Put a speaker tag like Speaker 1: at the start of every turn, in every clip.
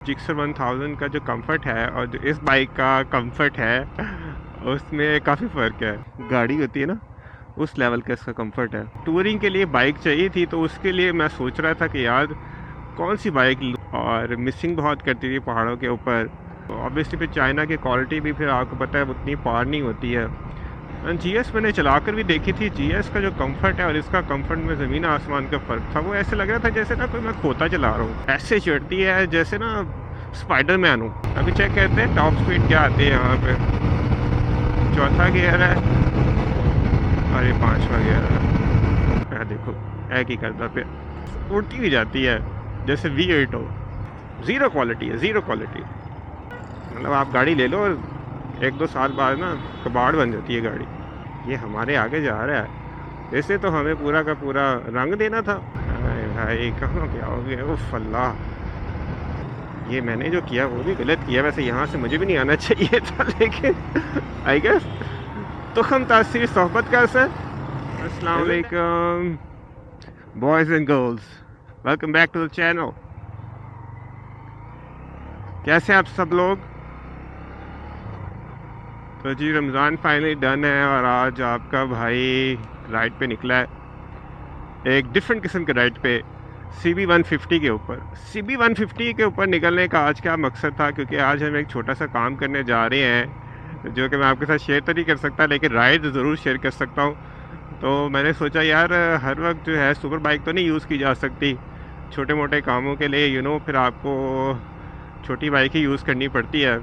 Speaker 1: Gixxer 1000 का जो comfort है और जो इस बाइक का कंफर्ट है उसमें काफ़ी फ़र्क है। गाड़ी होती है ना, उस लेवल का इसका कंफर्ट है। टूरिंग के लिए बाइक चाहिए थी तो उसके लिए मैं सोच रहा था कि यार कौन सी बाइक लूँ, और मिसिंग बहुत करती थी पहाड़ों के ऊपर। ऑब्वियसली फिर चाइना की क्वालिटी भी फिर आपको पता है उतनी पार नहीं होती है। जीएस मैंने चलाकर भी देखी थी। जीएस का जो कंफर्ट है और इसका कंफर्ट में ज़मीन आसमान का फ़र्क था। वो ऐसे लग रहा था जैसे ना कोई मैं खोता चला रहा हूँ, ऐसे चढ़ती है जैसे ना स्पाइडरमैन हूँ। अभी चेक करते हैं टॉप स्पीड क्या आती है यहाँ पे। चौथा गियर है और ये पांचवा गियर है। देखो एक ही करता पे उड़ती भी जाती है जैसे V8 हो। ज़ीरो क्वालिटी है, ज़ीरो क्वालिटी। मतलब आप गाड़ी ले लो और 1-2 साल बाद ना कबाड़ बन जाती है गाड़ी। ये हमारे आगे जा रहा है। वैसे तो हमें पूरा का पूरा रंग देना था। हाय भाई कहाँ पे आओगे? उफ अल्लाह, ये मैंने जो किया वो भी गलत किया। वैसे यहाँ से मुझे भी नहीं आना चाहिए था, लेकिन आई गेस तो हम तासीर सोहबत का सर। अस्सलाम वालेकुम boys and girls, welcome back to the channel. कैसे आप सब लोग? तो जी रमज़ान फाइनली डन है और आज आपका भाई राइड पे निकला है, एक डिफरेंट किस्म के राइड पे, CB150 के ऊपर। CB150 के ऊपर निकलने का आज क्या मकसद था, क्योंकि आज हम एक छोटा सा काम करने जा रहे हैं जो कि मैं आपके साथ शेयर तो नहीं कर सकता, लेकिन राइड ज़रूर शेयर कर सकता हूँ। तो मैंने सोचा यार हर वक्त जो है सुपर बाइक तो नहीं यूज़ की जा सकती, छोटे मोटे कामों के लिए फिर आपको छोटी बाइक ही यूज़ करनी पड़ती है।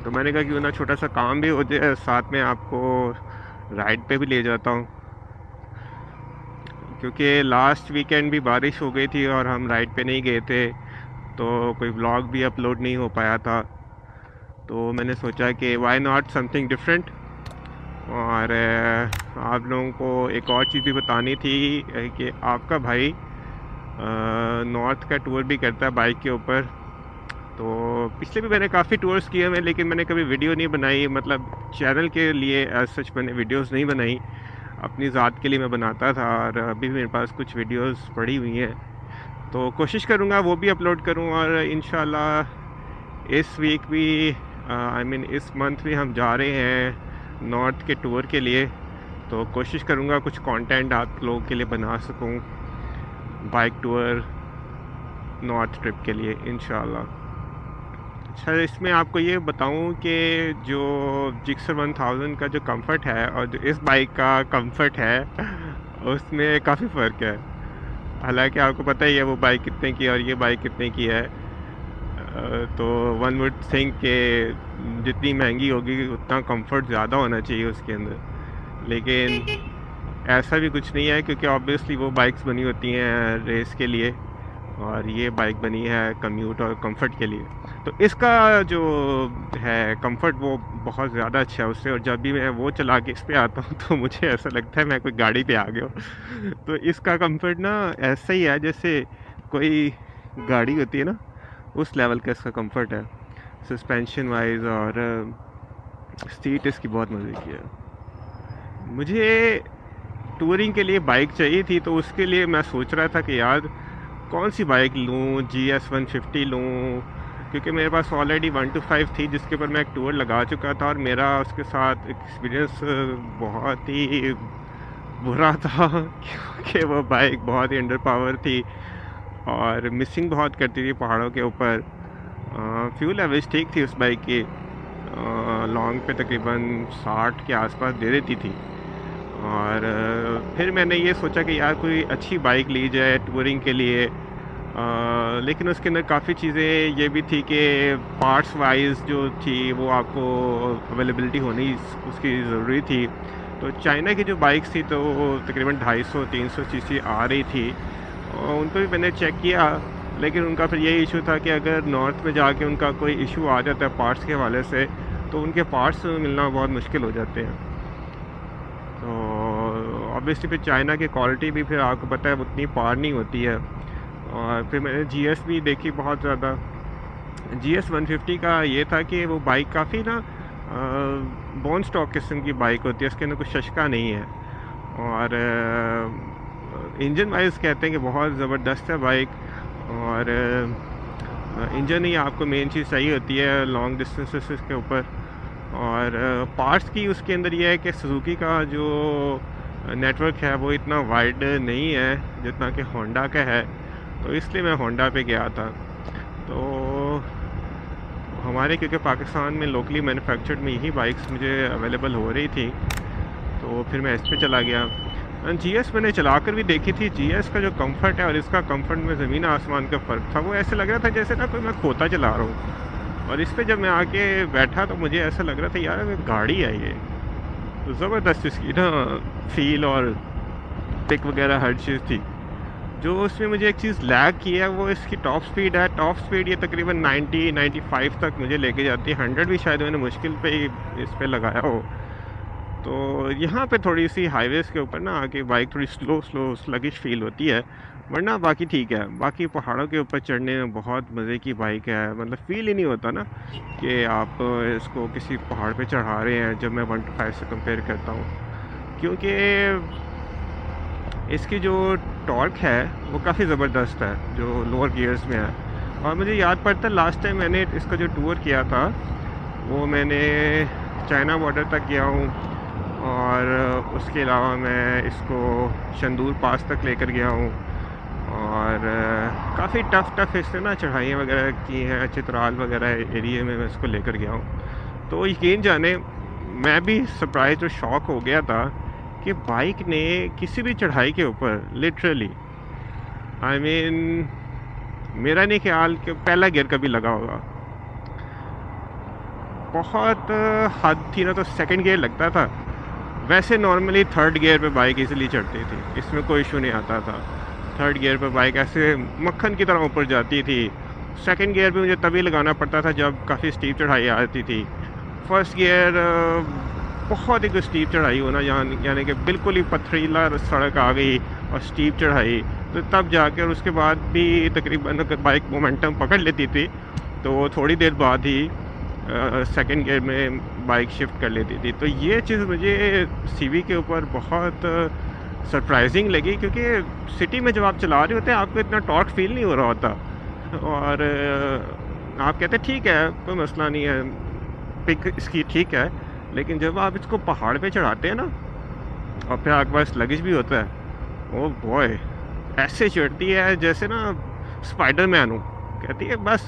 Speaker 1: तो मैंने कहा क्यों ना छोटा सा काम भी हो जाए, साथ में आपको राइड पे भी ले जाता हूँ, क्योंकि लास्ट वीकेंड भी बारिश हो गई थी और हम राइड पे नहीं गए थे, तो कोई व्लॉग भी अपलोड नहीं हो पाया था। तो मैंने सोचा कि वाई नॉट समथिंग डिफरेंट। और आप लोगों को एक और चीज़ भी बतानी थी कि आपका भाई नॉर्थ का टूर भी करता है बाइक के ऊपर। तो पिछले भी मैंने काफ़ी टूर्स किए हैं, लेकिन मैंने कभी वीडियो नहीं बनाई, मतलब चैनल के लिए एज सच मैंने वीडियोस नहीं बनाई। अपनी ज़ात के लिए मैं बनाता था और अभी भी मेरे पास कुछ वीडियोस पड़ी हुई हैं, तो कोशिश करूँगा वो भी अपलोड करूँ। और इंशाल्लाह इस वीक भी इस मंथ भी हम जा रहे हैं नॉर्थ के टूर के लिए, तो कोशिश करूँगा कुछ कंटेंट आप लोगों के लिए बना सकूँ बाइक टूर नॉर्थ ट्रिप के लिए इंशाल्लाह। अच्छा, इसमें आपको ये बताऊं कि जो जिक्सर 1000 का जो कंफर्ट है और जो इस बाइक का कंफर्ट है उसमें काफ़ी फ़र्क है। हालांकि आपको पता ही है वो बाइक कितने की है और ये बाइक कितने की है। तो वन वुड थिंक कि जितनी महंगी होगी उतना कंफर्ट ज़्यादा होना चाहिए उसके अंदर, लेकिन ऐसा भी कुछ नहीं है, क्योंकि ऑब्वियसली वो बाइक्स बनी होती हैं रेस के लिए और ये बाइक बनी है कम्यूट और कंफर्ट के लिए। तो इसका जो है कंफर्ट वो बहुत ज़्यादा अच्छा है उससे, और जब भी मैं वो चला के इस पे आता हूँ तो मुझे ऐसा लगता है मैं कोई गाड़ी पे आ गया हूँ। तो इसका कंफर्ट ना ऐसा ही है जैसे कोई गाड़ी होती है ना, उस लेवल का इसका कंफर्ट है सस्पेंशन वाइज। और सीट इसकी बहुत मज़े की है। मुझे टूरिंग के लिए बाइक चाहिए थी तो उसके लिए मैं सोच रहा था कि यार कौन सी बाइक लूँ, GS150 लूँ, क्योंकि मेरे पास ऑलरेडी 125 थी जिसके ऊपर मैं एक टूर लगा चुका था और मेरा उसके साथ एक्सपीरियंस बहुत ही बुरा था क्योंकि वो बाइक बहुत ही अंडर पावर थी और मिसिंग बहुत करती थी पहाड़ों के ऊपर। फ्यूल एवरेज ठीक थी उस बाइक की, लॉन्ग पे तकरीबन 60 के आसपास दे देती थी। और फिर मैंने ये सोचा कि यार कोई अच्छी बाइक ली जाए टूरिंग के लिए, लेकिन उसके अंदर काफ़ी चीज़ें ये भी थी कि पार्ट्स वाइज जो थी वो आपको अवेलेबिलिटी होनी उसकी ज़रूरी थी। तो चाइना की जो बाइक्स थी तो वो तकरीबन 250-300 सीसी आ रही थी, और उनको भी मैंने चेक किया, लेकिन उनका फिर ये इशू था कि अगर नॉर्थ में जाके उनका कोई इशू आ जाता है पार्ट्स के हवाले से तो उनके पार्ट्स मिलना बहुत मुश्किल हो जाते हैं। तो ऑब्वियसली फिर चाइना की क्वालिटी भी फिर आपको पता है उतनी पार नहीं होती है। और फिर मैंने GS भी देखी बहुत ज़्यादा। GS150 का ये था कि वो बाइक काफ़ी ना बोन स्टॉक किस्म की बाइक होती है, उसके अंदर कुछ शशका नहीं है। और इंजन वाइज कहते हैं कि बहुत ज़बरदस्त है बाइक। और इंजन ही आपको मेन चीज़ सही होती है लॉन्ग डिस्टेंसेस के ऊपर। और पार्ट्स की उसके अंदर ये है कि सुजुकी का जो नेटवर्क है वो इतना वाइड नहीं है जितना कि होंडा का है, तो इसलिए मैं होंडा पे गया था। तो हमारे क्योंकि पाकिस्तान में लोकली मैन्युफैक्चर्ड में यही बाइक्स मुझे अवेलेबल हो रही थी, तो फिर मैं इस पे चला गया। जीएस मैंने चला कर भी देखी थी। जीएस का जो कंफर्ट है और इसका कंफर्ट में ज़मीन आसमान का फ़र्क था। वो ऐसे लग रहा था जैसे ना कोई मैं खोता चला रहा हूँ, और इस पे जब मैं आके बैठा तो मुझे ऐसा लग रहा था यार गाड़ी है ये। तो ज़बरदस्त इसकी ना फील और पिक वगैरह हर चीज़ थी। जो उसमें मुझे एक चीज़ लैग की है वो इसकी टॉप स्पीड है। टॉप स्पीड ये तकरीबन 90-95 तक मुझे लेके जाती है। 100 भी शायद मैंने मुश्किल पे ही इस पे लगाया हो। तो यहाँ पे थोड़ी सी हाईवेज़ के ऊपर ना आके बाइक थोड़ी स्लो स्लगिश फील होती है, वरना बाकी ठीक है। बाकी पहाड़ों के ऊपर चढ़ने में बहुत मज़े की बाइक है। मतलब फ़ील ही नहीं होता ना कि आप इसको किसी पहाड़ पे चढ़ा रहे हैं, जब मैं 125 से कंपेयर करता हूँ, क्योंकि इसकी जो टॉर्क है वो काफ़ी ज़बरदस्त है जो लोअर गियर्स में है। और मुझे याद पड़ता है लास्ट टाइम मैंने इसका जो टूर किया था वो मैंने चाइना बॉर्डर तक गया हूँ, और उसके अलावा मैं इसको शंदूर पास तक लेकर गया हूँ, और काफ़ी टफ़ इससे ना चढ़ाइयाँ वगैरह की हैं। चित्राल वगैरह एरिया में मैं इसको लेकर गया हूँ। तो यकीन जाने मैं भी सरप्राइज और शॉक हो गया था कि बाइक ने किसी भी चढ़ाई के ऊपर लिटरली मेरा नहीं ख्याल कि पहला गियर कभी लगा होगा। बहुत हद थी ना तो सेकंड गियर लगता था। वैसे नॉर्मली थर्ड गियर पे बाइक इजीली चढ़ती थी, इसमें कोई इशू नहीं आता था। थर्ड गियर पे बाइक ऐसे मक्खन की तरह ऊपर जाती थी। सेकंड गियर पे मुझे तभी लगाना पड़ता था जब काफ़ी स्टीप चढ़ाई आती थी। फर्स्ट गियर बहुत ही स्टीप चढ़ाई होना, यानी कि बिल्कुल ही पथरीला सड़क आ गई और स्टीप चढ़ाई, तो तब जाकर उसके बाद भी तकरीबन अगर बाइक मोमेंटम पकड़ लेती थी तो थोड़ी देर बाद ही सेकंड गियर में बाइक शिफ्ट कर लेती थी। तो ये चीज़ मुझे सीवी के ऊपर बहुत सरप्राइजिंग लगी, क्योंकि सिटी में जब आप चला रहे होते हैं आपको इतना टॉर्क फील नहीं हो रहा होता, और आप कहते हैं ठीक है कोई मसला नहीं है, पिक इसकी ठीक है। लेकिन जब आप इसको पहाड़ पे चढ़ाते हैं ना और फिर आपके पास लगेज भी होता है, ओ बॉय ऐसे चढ़ती है जैसे ना स्पाइडरमैन हूँ। कहती है बस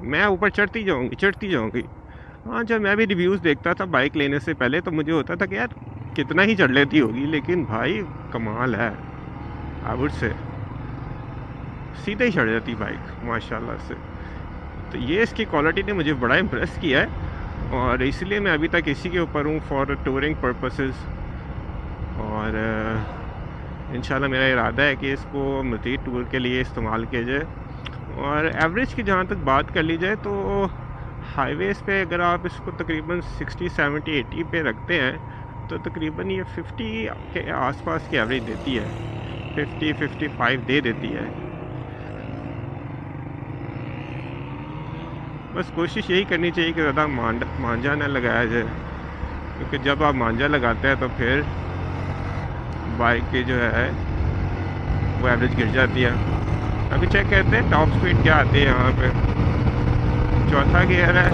Speaker 1: मैं ऊपर चढ़ती जाऊँगी। हाँ, जब मैं भी रिव्यूज़ देखता था बाइक लेने से पहले तो मुझे होता था कि यार कितना ही चढ़ लेती होगी, लेकिन भाई कमाल है। आई वुड से सीधे ही चढ़ जाती बाइक माशाल्लाह से। तो ये इसकी क्वालिटी ने मुझे बड़ा इम्प्रेस किया है, और इसलिए मैं अभी तक इसी के ऊपर हूँ फॉर टूरिंग पर्पसेस। और इंशाल्लाह मेरा इरादा है कि इसको मज़ीद टूर के लिए इस्तेमाल किया जाए। और एवरेज की जहाँ तक बात कर ली जाए तो हाईवेज़ पे अगर आप इसको तकरीबन 60, 70, 80 पे रखते हैं तो तकरीबन ये 50 के आसपास की एवरेज देती है। 50-55 दे देती है। बस कोशिश यही करनी चाहिए कि ज़्यादा मांझा ना लगाया जाए, क्योंकि जब आप मांझा लगाते हैं तो फिर बाइक की जो है वो एवरेज गिर जाती है। अभी चेक करते हैं टॉप स्पीड क्या आती है यहाँ पे। चौथा गियर है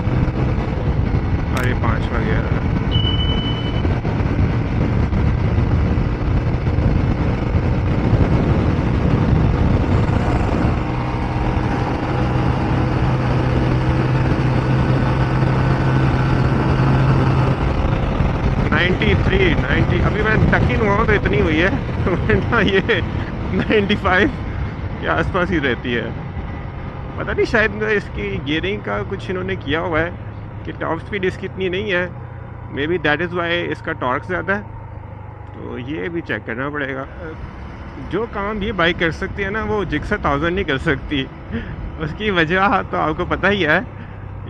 Speaker 1: और ये 5वां गियर है। अभी मैं टकिन हुआ हूँ तो इतनी हुई है, वरना ये 95 के आसपास ही रहती है। पता नहीं शायद इसकी गियरिंग का कुछ इन्होंने किया हुआ है कि टॉप स्पीड इसकी इतनी नहीं है, may be that is why इसका टॉर्क ज़्यादा है। तो ये भी चेक करना पड़ेगा। जो काम ये बाइक कर सकती है ना वो जिक्सर 1000 नहीं कर सकती। उसकी वजह तो आपको पता ही है,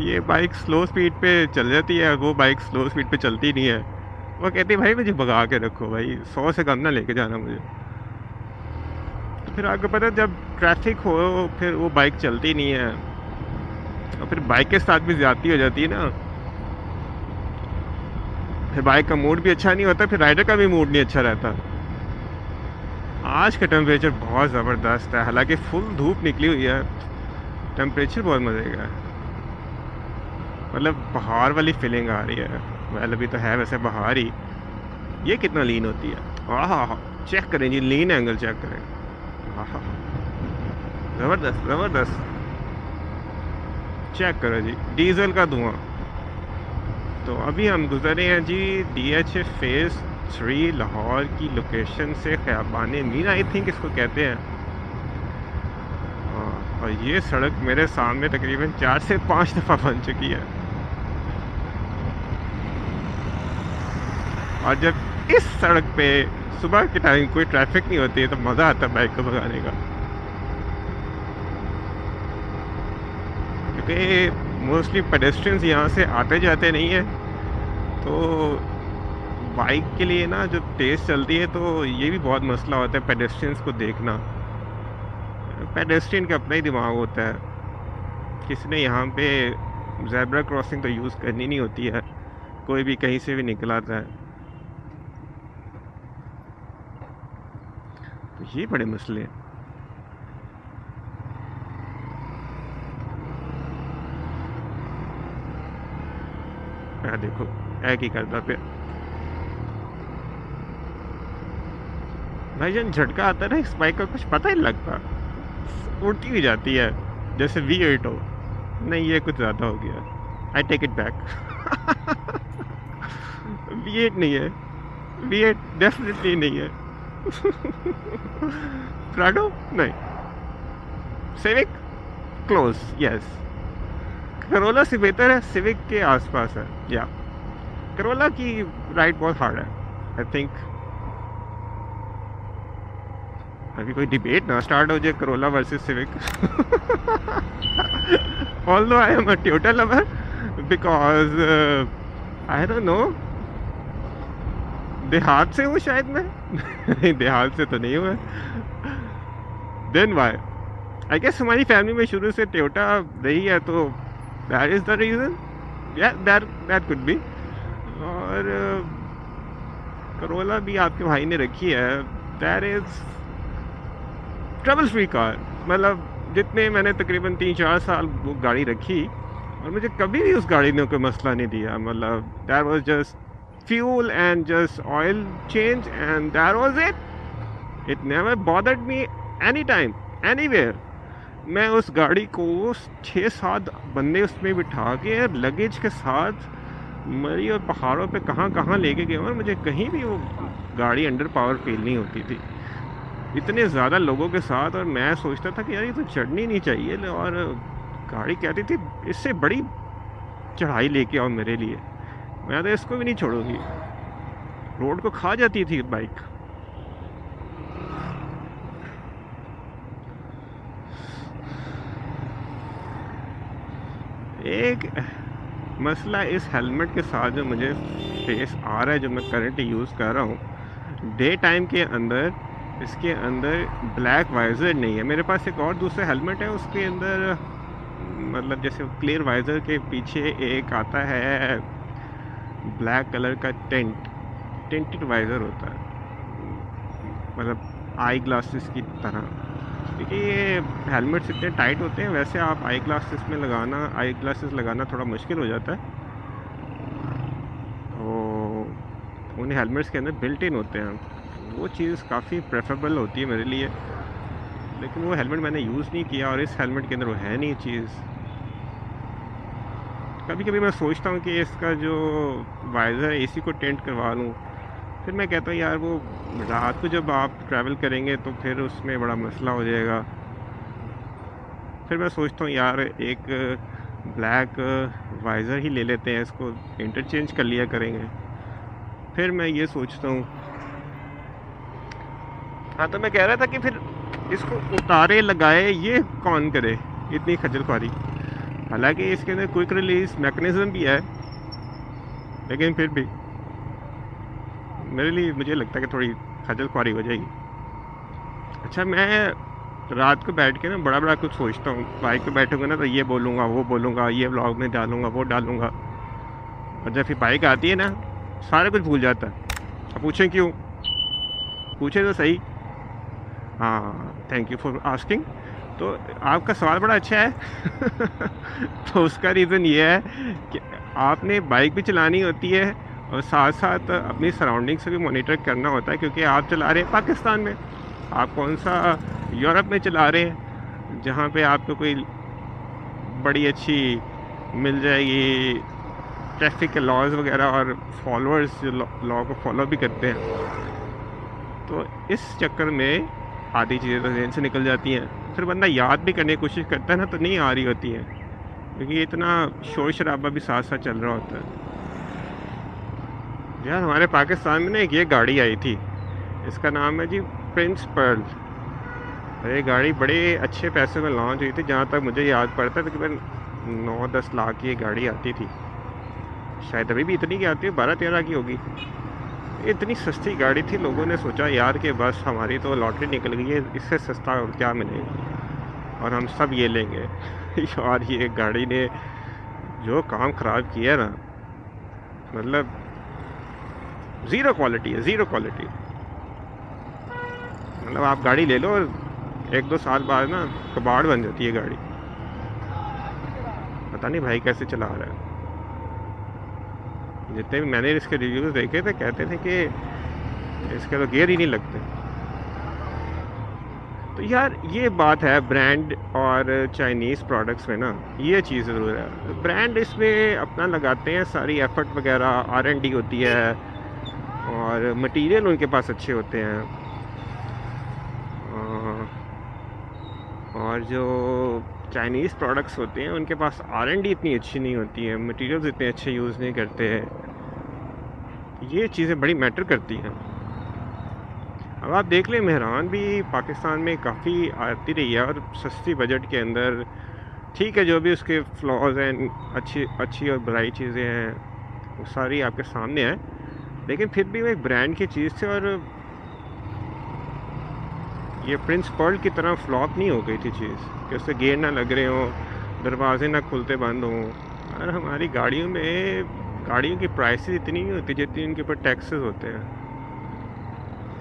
Speaker 1: ये बाइक स्लो स्पीड पे चल जाती है, वो बाइक स्लो स्पीड पे चलती नहीं है। वो कहती है भाई मुझे भगा के रखो भाई, 100 से कम ना लेके जाना मुझे। तो फिर आपको पता है जब ट्रैफिक हो फिर वो बाइक चलती नहीं है, और फिर बाइक के साथ भी ज़्यादती हो जाती है ना, फिर बाइक का मूड भी अच्छा नहीं होता, फिर राइडर का भी मूड नहीं अच्छा रहता। आज का टेम्परेचर बहुत ज़बरदस्त है, हालांकि फुल धूप निकली हुई है, टेम्परेचर बहुत मज़े का है, मतलब बाहर वाली फीलिंग आ रही है। वेल अभी तो है वैसे बाहर ही। ये कितना लीन होती है, आहा, चेक करें जी, लीन एंगल चेक करें, आहा, ज़बरदस्त ज़बरदस्त। चेक करो जी, डीजल का धुआं। तो अभी हम गुजरे हैं जी DH फेज़ 3 लाहौर की लोकेशन से ख़याबान मीर, आई थिंक इसको कहते हैं। और ये सड़क मेरे सामने तकरीबन 4 से 5 दफ़ा बन चुकी है। और जब इस सड़क पे सुबह के टाइम कोई ट्रैफिक नहीं होती है तो मज़ा आता है बाइक को भगाने का, क्योंकि मोस्टली पेडेस्ट्रियंस यहाँ से आते जाते नहीं हैं। तो बाइक के लिए ना जब तेज़ चलती है तो ये भी बहुत मसला होता है पेडेस्ट्रियंस को देखना। पेडेस्ट्रियन का अपना ही दिमाग होता है, किसी ने यहाँ पे ज़ेब्रा क्रॉसिंग तो यूज़ करनी नहीं होती है, कोई भी कहीं से भी निकल आता है। तो ये बड़े मसले हैं। देखो एक ही करता पे भाई, जब झटका आता है ना इस बाइक का कुछ पता ही नहीं लगता, उड़ती भी जाती है जैसे V8 हो। नहीं, ये कुछ ज़्यादा हो गया, I take it back. V8 नहीं है, V8 डेफिनेटली नहीं है। प्राडो नहीं, सिविक क्लोज, यस। करोला से बेहतर है, सिविक के आसपास है। या करोला की राइड बहुत हार्ड है, आई थिंक। अभी कोई डिबेट ना स्टार्ट हो जाए Corolla versus civic. Although I am a Toyota lover because I don't know, देहात से हूँ शायद मैं। नहीं, देहात से तो नहीं हुआ। देन वाई, आई गेस हमारी फैमिली में शुरू से टोयोटा रही है, तो दैट इज़ द रीज़न। या दैट कुड बी। और करोला भी आपके भाई ने रखी है, that is trouble free car. मतलब जितने मैंने तकरीबन 3-4 साल वो गाड़ी रखी और मुझे कभी भी उस गाड़ी ने कोई मसला नहीं दिया। मतलब that was just fuel and just oil change and that was it. It never bothered me any time anywhere. मैं उस गाड़ी को 6-7 बंदे उसमें बिठा के लगेज के साथ मरी और पहाड़ों पे कहाँ कहाँ लेके गए और मुझे कहीं भी वो गाड़ी अंडर पावर फील नहीं होती थी, इतने ज़्यादा लोगों के साथ। और मैं सोचता था कि यार ये तो चढ़नी नहीं चाहिए, और गाड़ी कहती थी इससे बड़ी चढ़ाई लेके आओ मेरे लिए, मैं तो इसको भी नहीं छोड़ूंगी। रोड को खा जाती थी बाइक। एक मसला इस हेलमेट के साथ जो मुझे फेस आ रहा है, जो मैं करंटली यूज़ कर रहा हूँ, डे टाइम के अंदर इसके अंदर ब्लैक वाइज़र नहीं है। मेरे पास एक और दूसरा हेलमेट है, उसके अंदर मतलब जैसे क्लियर वाइज़र के पीछे एक आता है ब्लैक कलर का टेंटेड वाइज़र होता है, मतलब आई ग्लासेस की तरह। क्योंकि ये हेलमेट्स इतने टाइट होते हैं, वैसे आप आई ग्लासेस लगाना थोड़ा मुश्किल हो जाता है। तो उन हेलमेट्स के अंदर बिल्ट इन होते हैं, वो चीज़ काफ़ी प्रेफरेबल होती है मेरे लिए। लेकिन वो हेलमेट मैंने यूज़ नहीं किया और इस हेलमेट के अंदर वो है नहीं चीज़। कभी कभी मैं सोचता हूँ कि इसका जो वाइज़र है इसी को टेंट करवा लूँ, फिर मैं कहता हूँ यार वो रात को जब आप ट्रैवल करेंगे तो फिर उसमें बड़ा मसला हो जाएगा। फिर मैं सोचता हूँ यार एक ब्लैक वाइज़र ही ले लेते हैं, इसको इंटरचेंज कर लिया करेंगे। फिर मैं ये सोचता हूँ, हाँ, तो मैं कह रहा था कि फिर इसको उतारे लगाए ये कौन करे, इतनी खजल ख्वारी। हालांकि इसके अंदर क्विक रिलीज मैकेनिज़्म भी है, लेकिन फिर भी मेरे लिए मुझे लगता है कि थोड़ी खजल ख्वारी हो जाएगी। अच्छा, मैं रात को बैठ के ना बड़ा बड़ा कुछ सोचता हूँ। बाइक पे बैठूँगा ना तो ये बोलूँगा, वो बोलूँगा, ये व्लॉग में डालूँगा, वो डालूँगा, और जब फिर बाइक आती है ना सारा कुछ भूल जाता है। अब पूछें क्यों? पूछे तो सही। हाँ, थैंक यू फॉर आस्किंग। तो आपका सवाल बड़ा अच्छा है। तो उसका रीज़न ये है कि आपने बाइक भी चलानी होती है और साथ साथ अपनी सराउंडिंग से भी मॉनिटर करना होता है, क्योंकि आप चला रहे हैं पाकिस्तान में, आप कौन सा यूरोप में चला रहे हैं जहाँ पे आपको कोई बड़ी अच्छी मिल जाएगी ट्रैफिक के लॉज वगैरह और फॉलोअर्स जो लॉ को फॉलो भी करते हैं। तो इस चक्कर में आधी चीज़ें तो जहन से निकल जाती हैं, फिर बंदा याद भी करने की कोशिश करता है ना, तो नहीं आ रही होती है, क्योंकि इतना शोर शराबा भी साथ साथ चल रहा होता है। यार हमारे पाकिस्तान में ना एक ये गाड़ी आई थी, इसका नाम है जी प्रिंस पर्ल। ये गाड़ी बड़े अच्छे पैसे में लॉन्च हुई थी, जहाँ तक मुझे याद पड़ता है तकरीबन 9-10 लाख की ये गाड़ी आती थी, शायद अभी भी इतनी की आती है, 12-13 की होगी। इतनी सस्ती गाड़ी थी, लोगों ने सोचा यार कि बस हमारी तो लॉटरी निकल गई है, इससे सस्ता और क्या मिलेगा और हम सब ये लेंगे। यार ये गाड़ी ने जो काम ख़राब किया ना, मतलब ज़ीरो क्वालिटी है, ज़ीरो क्वालिटी। मतलब आप गाड़ी ले लो और 1-2 साल बाद ना कबाड़ बन जाती है गाड़ी। पता नहीं भाई कैसे चला रहा है। जितने भी मैंने इसके रिव्यूज़ देखे थे, कहते थे कि इसके तो गियर ही नहीं लगते। तो यार ये बात है ब्रांड और चाइनीज़ प्रोडक्ट्स में ना, ये चीज़ ज़रूर है। ब्रांड इसमें अपना लगाते हैं, सारी एफर्ट वगैरह R&D होती है और मटेरियल उनके पास अच्छे होते हैं, और जो चाइनीज़ प्रोडक्ट्स होते हैं उनके पास R&D इतनी अच्छी नहीं होती है, मटेरियल्स इतने अच्छे यूज़ नहीं करते हैं। ये चीज़ें बड़ी मैटर करती हैं। अब आप देख लें, मेहरान भी पाकिस्तान में काफ़ी आती रही है और सस्ती बजट के अंदर, ठीक है, जो भी उसके फ्लॉज हैं, अच्छी और बुरी चीज़ें हैं वो सारी आपके सामने है, लेकिन फिर भी वो एक ब्रांड की चीज़ थी और ये प्रिंस पर्ल की तरह फ्लॉप नहीं हो गई थी चीज़ कि उससे गेयर ना लग रहे हों, दरवाजे ना खुलते बंद हों। और हमारी गाड़ियों की प्राइसेस इतनी नहीं होती जितनी उनके ऊपर टैक्सेस होते हैं।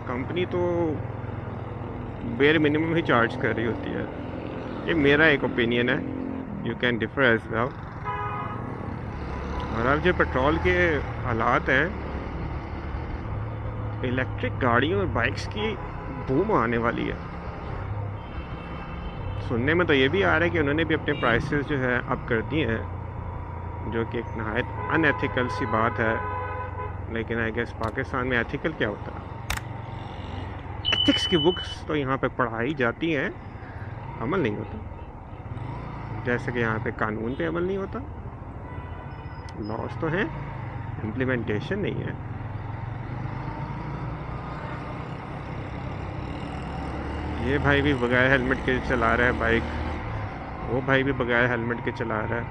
Speaker 1: कंपनी तो बेयर मिनिमम ही चार्ज कर रही होती है। ये मेरा एक ओपिनियन है, you can differ as well. और अब जो पेट्रोल के हालात हैं, इलेक्ट्रिक गाड़ियों और बाइक्स की बूम आने वाली है। सुनने में तो ये भी आ रहा है कि उन्होंने भी अपने प्राइसेस जो है अप कर दिए हैं, जो कि एक नहायत अनएथिकल सी बात है। लेकिन आई गेस पाकिस्तान में एथिकल क्या होता है? एथिक्स की बुक्स तो यहाँ पे पढ़ाई जाती हैं, अमल नहीं होता। जैसे कि यहाँ पे कानून पे अमल नहीं होता, लॉज तो हैं, इम्प्लीमेंटेशन नहीं है। ये भाई भी बगैर हेलमेट के चला रहा है बाइक, वो भाई भी बगैर हेलमेट के चला रहा है,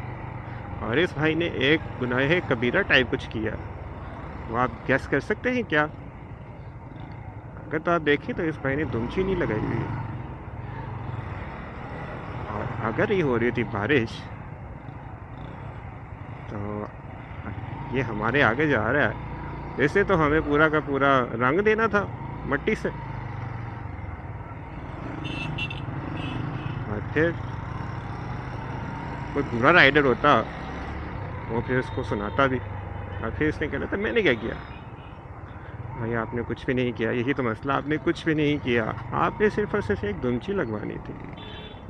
Speaker 1: और इस भाई ने एक गुनाह कबीरा टाइप कुछ किया। वो आप गैस कर सकते हैं क्या? अगर तो आप देखें तो इस भाई ने दुमची नहीं लगाई हुई, और अगर ये हो रही थी बारिश तो ये हमारे आगे जा रहा है। ऐसे तो हमें पूरा का पूरा रंग देना था मट्टी से, और फिर कोई बुरा राइडर होता वो फिर उसको सुनाता भी, और फिर उसने कहना था मैंने क्या किया। भाई आपने कुछ भी नहीं किया, यही तो मसला, आपने कुछ भी नहीं किया। आपने सिर्फ और सिर्फ एक दुमची लगवानी थी,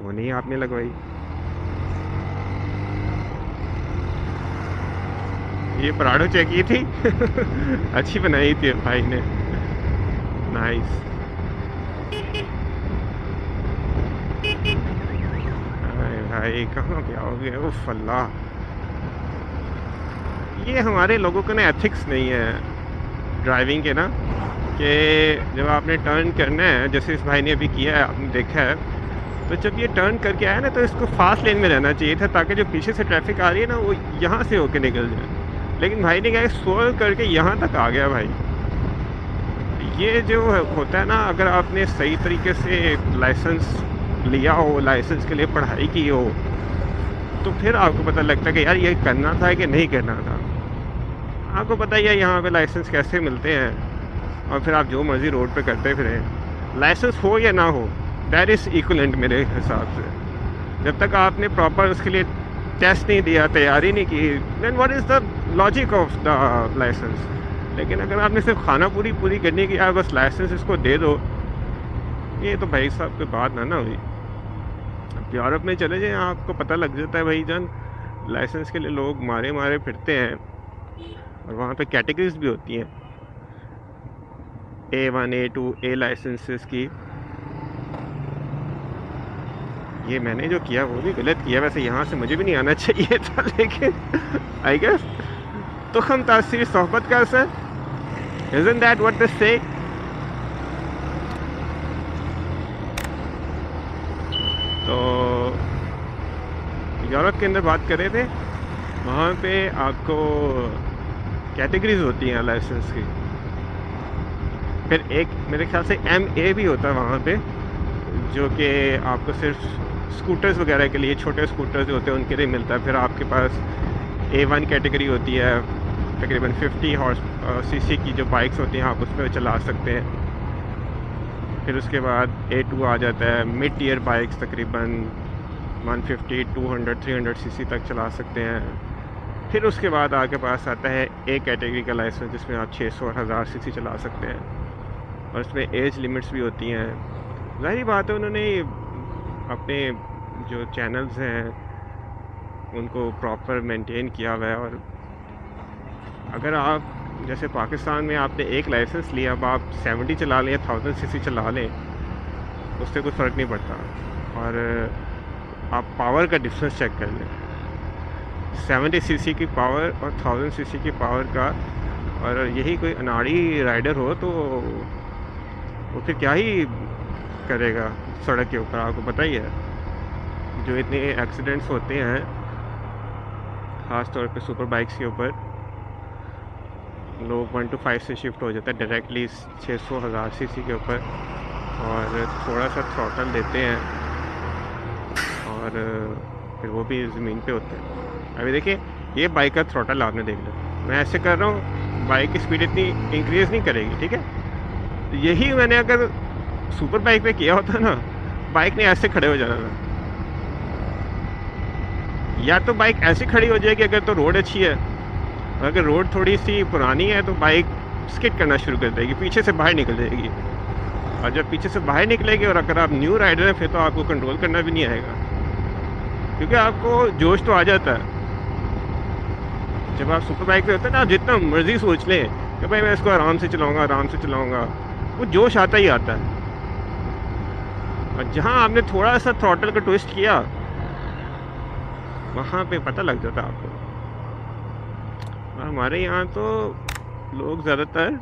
Speaker 1: वो नहीं आपने लगवाई। ये पराठो चेक थी। अच्छी बनाई थी भाई ने, नाइस। भाई कहाँ पे आओगे? उफ अल्लाह, ये हमारे लोगों को ना एथिक्स नहीं है ड्राइविंग के ना, कि जब आपने टर्न करना है, जैसे इस भाई ने अभी किया है, आपने देखा है, तो जब ये टर्न करके आया ना तो इसको फास्ट लेन में रहना चाहिए था, ताकि जो पीछे से ट्रैफिक आ रही है ना वो यहाँ से होके निकल जाए। लेकिन भाई ने क्या स्वर्व करके यहाँ तक आ गया। भाई ये जो होता है ना, अगर आपने सही तरीके से लाइसेंस लिया हो, लाइसेंस के लिए पढ़ाई की हो, तो फिर आपको पता लगता है कि यार ये करना था कि नहीं करना था। आपको पता ही है यहाँ पे लाइसेंस कैसे मिलते हैं, और फिर आप जो मर्ज़ी रोड पे करते फिरें, लाइसेंस हो या ना हो, दैट इज़ इक्वलेंट मेरे हिसाब से। जब तक आपने प्रॉपर उसके लिए टेस्ट नहीं दिया, तैयारी नहीं की, then what is the logic of the licence. लेकिन अगर आपने सिर्फ खाना पूरी करनी की, आप बस लाइसेंस इसको दे दो, ये तो भाई साहब की बात ना हुई। अब यूरोप में चले जाएँ, आपको पता लग जाता है भाई जान, लाइसेंस के लिए लोग मारे फिरते हैं। और वहाँ पे कैटेगरीज भी होती हैं, A1 A2 A लाइसेंसेस की। ये मैंने जो किया वो भी गलत किया, वैसे यहाँ से मुझे भी नहीं आना चाहिए था, लेकिन आई गेस तुखम तासीर सोहबत का असर, isn't that what they say? तो यूरोप के अंदर बात कर रहे थे, वहाँ पे आपको कैटेगरीज होती हैं लाइसेंस की। फिर एक मेरे ख्याल से MA भी होता है वहाँ पे, जो कि आपको सिर्फ स्कूटर्स वगैरह के लिए, छोटे स्कूटर्स जो होते हैं उनके लिए मिलता है। फिर आपके पास A1 कैटेगरी होती है, तकरीबन 50 cc की जो बाइक्स होती हैं आप उस पर चला सकते हैं। फिर उसके बाद A2 आ जाता है, मिड टियर बाइक्स तकरीबन 150 200 300 cc तक चला सकते हैं। फिर उसके बाद आपके पास आता है A कैटेगरी का लाइसेंस, जिसमें आप 600 और 1000 cc चला सकते हैं। और उसमें एज लिमिट्स भी होती हैं। ज़ाहिर बात है उन्होंने अपने जो चैनल्स हैं उनको प्रॉपर मेंटेन किया हुआ है। और अगर आप जैसे पाकिस्तान में आपने एक लाइसेंस लिया, अब आप 70 चला लें, 1000 cc चला लें, उससे कोई फ़र्क नहीं पड़ता। और आप पावर का डिफरेंस चेक कर लें, 70 cc की पावर और 1000 cc की पावर का। और यही कोई अनाड़ी राइडर हो तो वो फिर क्या ही करेगा सड़क के ऊपर। आपको पता ही है जो इतने एक्सीडेंट्स होते हैं ख़ास तौर पे सुपर बाइक्स के ऊपर, लोग 1 to 5 से शिफ्ट हो जाता है डायरेक्टली 600-1000 cc के ऊपर, और थोड़ा सा थ्रॉटल देते हैं और फिर वो भी ज़मीन पे होते हैं। अभी देखिए ये बाइक का थ्रॉटल आपने देख लिया, मैं ऐसे कर रहा हूँ, बाइक की स्पीड इतनी इंक्रीज़ नहीं करेगी, ठीक है। यही मैंने अगर सुपर बाइक पे किया होता ना, बाइक ने ऐसे खड़े हो जाना था। या तो बाइक ऐसे खड़ी हो जाएगी अगर तो रोड अच्छी है, अगर रोड थोड़ी सी पुरानी है तो बाइक स्किड करना शुरू कर देगी, पीछे से बाहर निकल जाएगी। और जब पीछे से बाहर निकलेगी और अगर आप न्यू राइडर हैं फिर तो आपको कंट्रोल करना भी नहीं आएगा, क्योंकि आपको जोश तो आ जाता है। जब आप सुपर बाइक पे होते हैं ना, आप जितना मर्जी सोच लें कि भाई मैं इसको आराम से चलाऊंगा, वो जोश आता ही आता है। और जहाँ आपने थोड़ा सा थ्रॉटल का ट्विस्ट किया, वहाँ पे पता लग जाता आपको। और हमारे यहाँ तो लोग ज़्यादातर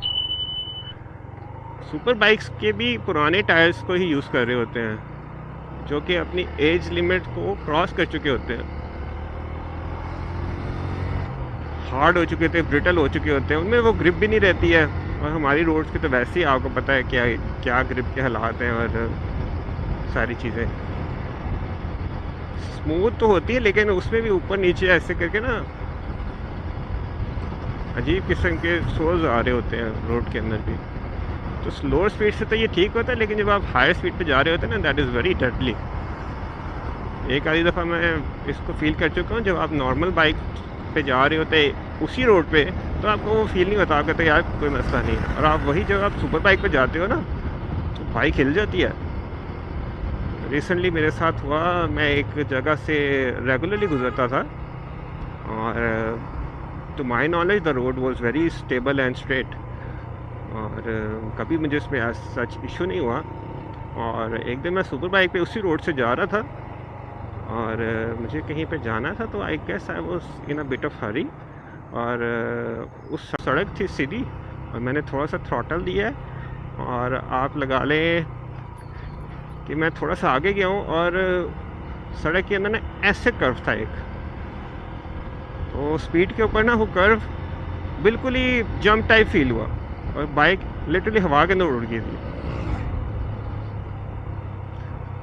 Speaker 1: सुपर बाइक्स के भी पुराने टायर्स को ही यूज़ कर रहे होते हैं, जो कि अपनी एज लिमिट को क्रॉस कर चुके होते हैं, हार्ड हो चुके थे, ब्रिटल हो चुके होते हैं, उनमें वो ग्रिप भी नहीं रहती है। और हमारी रोड्स की तो वैसे ही आपको पता है क्या ग्रिप के हालात हैं, और सारी चीज़ें स्मूथ तो होती है लेकिन उसमें भी ऊपर नीचे ऐसे करके ना अजीब किस्म के सोल्स आ रहे होते हैं रोड के अंदर भी। तो स्लोअर स्पीड से तो ये ठीक होता है, लेकिन जब आप हायर स्पीड पे जा रहे होते हैं ना, दैट इज़ वेरी डेडली। एक आधी दफ़ा मैं इसको फील कर चुका हूँ, जब आप नॉर्मल बाइक पे जा रहे होते उसी रोड पे, तो आपको वो फील नहीं होता, आप कहते यार कोई मसला नहीं है। और आप वही जब आप सुपर बाइक पे जाते हो ना, तो बाइक हिल जाती है। रिसेंटली मेरे साथ हुआ, मैं एक जगह से रेगुलरली गुजरता था और to my knowledge the road was very stable and straight, और कभी मुझे इसमें सच इशू नहीं हुआ। और एक दिन मैं सुपर बाइक पे उसी रोड से जा रहा था और मुझे कहीं पे जाना था, तो I guess I was in a bit of hurry, और उस सड़क थी सीधी और मैंने थोड़ा सा थ्रॉटल दिया और आप लगा लें कि मैं थोड़ा सा आगे गया हूँ और सड़क के अंदर ना ऐसे कर्व था एक, तो स्पीड के ऊपर ना वो कर्व बिल्कुल ही जंप टाइप फील हुआ और बाइक लिटरली हवा के अंदर उड़ गई थी।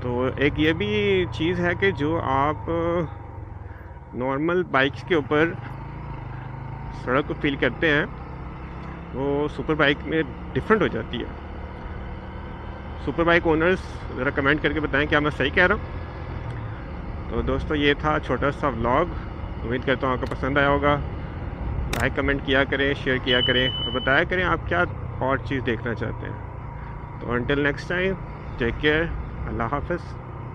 Speaker 1: तो एक ये भी चीज़ है कि जो आप नॉर्मल बाइक्स के ऊपर सड़क को फील करते हैं वो सुपर बाइक में डिफरेंट हो जाती है। सुपर बाइक ओनर्स ज़रा कमेंट करके बताएं क्या मैं सही कह रहा हूँ। तो दोस्तों ये था छोटा सा व्लॉग, उम्मीद करता हूँ आपको पसंद आया होगा। लाइक कमेंट किया करें, शेयर किया करें और बताया करें आप क्या और चीज़ देखना चाहते हैं। तो until next time, take care, अल्लाह हाफ़िज़।